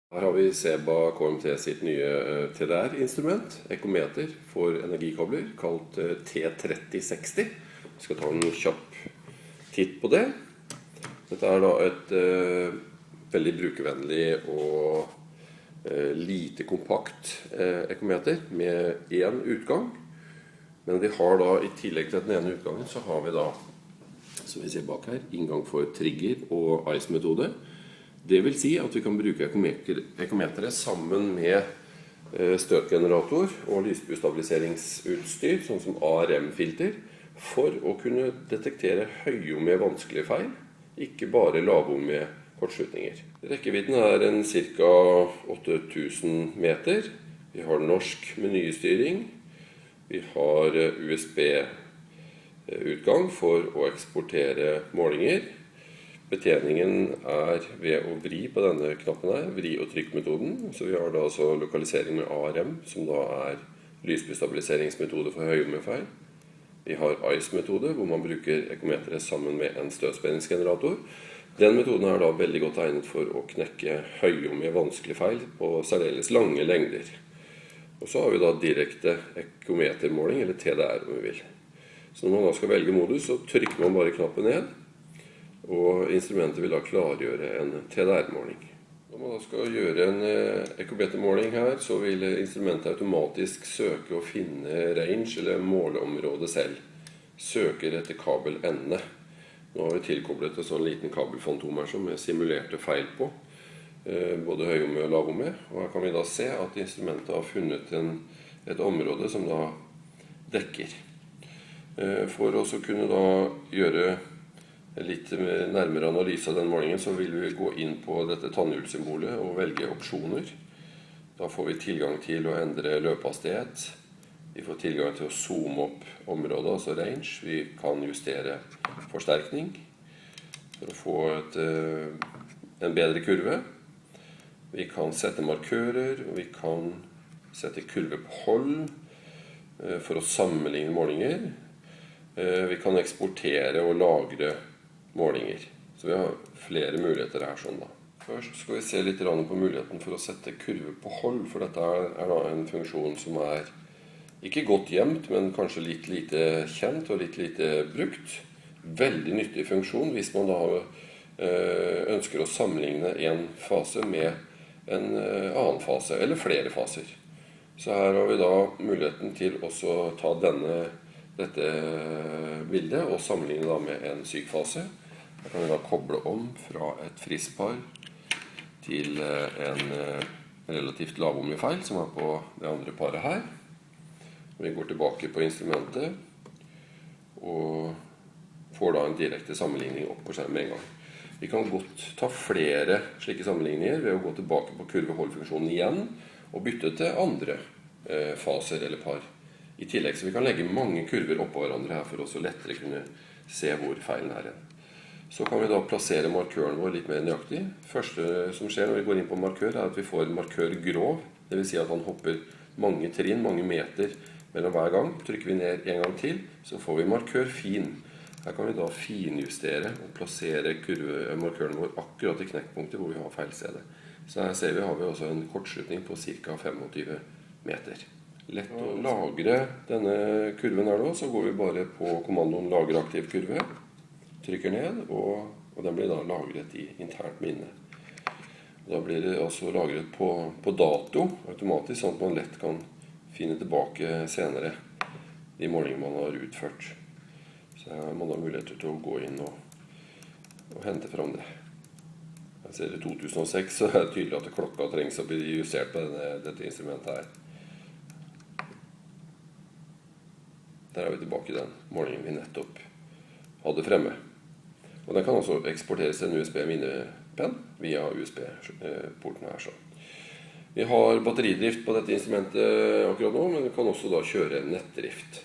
Her har vi Seba KMT sitt nye TDR-instrument, ekometer for energikabler, kalt T3060. Vi skal ta en kjapp titt på det. Dette er da et veldig brukervennlig og lite kompakt ekometer med én utgang. Men vi har da, i tillegg til den ene utgangen, så har vi da, som vi ser bak her, inngang for trigger og ICE-metode. Det vil si at vi kan bruke ekometeret sammen med støtgenerator og lysbustabiliseringsutstyr, sånn som ARM-filter, for å kunne detektere høye med vanskelige feil, ikke bare lave med kortslutninger. Rekkevidden er en ca. 8000 meter. Vi har norsk menystyring. Vi har USB-utgang for å eksportere målinger. Betjeningen er ved å vri på denne knappen her, vri- og trykkmetoden. Så vi har da altså lokalisering med ARM, som da er lysbustabiliseringsmetode for høye med feil. Vi har ICE-metode, hvor man bruker ekometeret sammen med en støtspenningsgenerator. Den metoden er da veldig godt egnet for å knekke høye med vanskelige feil på særdeles lange lengder. Og så har vi da direkte ekometermåling, eller TDR om vi vil. Så når man da skal velge modus, så trykker man bare knappen ned, og instrumentet vil da klargjøre en TDR-måling. Når man da skal gjøre en ekometermåling her, så vil instrumentet automatisk søke å finne range eller måleområde selv. Søker etter kabelende. Nå har vi tilkoblet en sånn liten kabelfantom her som er simulerte feil på. Både høye med og lave med. Og her kan vi da se at instrumentet har funnet et område som da dekker. For å så kunne da gjøre litt nærmere analyse av den målingen, så vil vi gå inn på dette tannhjulssymbolet og velge opsjoner. Da får vi tilgang til å endre løpehastighet. Vi får tilgang til å zoome opp området, altså range. Vi kan justere forsterkning for å få en bedre kurve. Vi kan sette markører, og vi kan sette kurve på hold for å sammenligne målinger. Vi kan eksportere og lagre målinger. Så vi har flere muligheter her sånn da. Først skal vi se litt på muligheten for å sette kurve på hold, for dette er da en funksjon som er ikke godt gjemt, men kanskje litt lite kjent og litt lite brukt. Veldig nyttig funksjon hvis man da ønsker å sammenligne en fase med en annen fase, eller flere faser. Så her har vi da muligheten til også å ta dette bildet og sammenligne da med en syk fase. Her kan vi da koble om fra et frispar til en relativt lavomifeil som er på det andre paret her. Vi går tilbake på instrumentet og får da en direkte sammenligning opp på skjermen med en gang. Vi kan godt ta flere slike sammenligninger ved å gå tilbake på kurveholdfunksjonen igjen og bytte til andre faser eller par. I tillegg så vi kan legge mange kurver oppå hverandre her for å lettere kunne se hvor feilen er igjen. Så kan vi da plassere markøren vår litt mer nøyaktig. Første som skjer når vi går inn på markør er at vi får markør grov. Det vil si at han hopper mange trinn, mange meter mellom hver gang. Trykker vi ned en gang til, så får vi markør fin. Her kan vi da finjustere og plassere markøren vår akkurat i knekkpunktet hvor vi har feilstedet. Så her ser vi har vi også en kortslutning på ca. 25 meter. Lett å lagre denne kurven her nå, så går vi bare på kommandoen lagre aktiv kurve. Trykker ned, og den blir da lagret i internt minne. Da blir det altså lagret på dato automatisk, sånn at man lett kan finne tilbake senere de målingene man har utført. Så her har man da muligheter til å gå inn og hente frem det. Jeg ser i 2006 så er det tydelig at klokka trengs å bli justert på dette instrumentet her. Der er vi tilbake i den målingen vi nettopp hadde fremme. Og den kan også eksporteres til en USB-minnepenn via USB-porten her. Så. Vi har batteridrift på dette instrumentet akkurat nå, men vi kan også da kjøre nettdrift.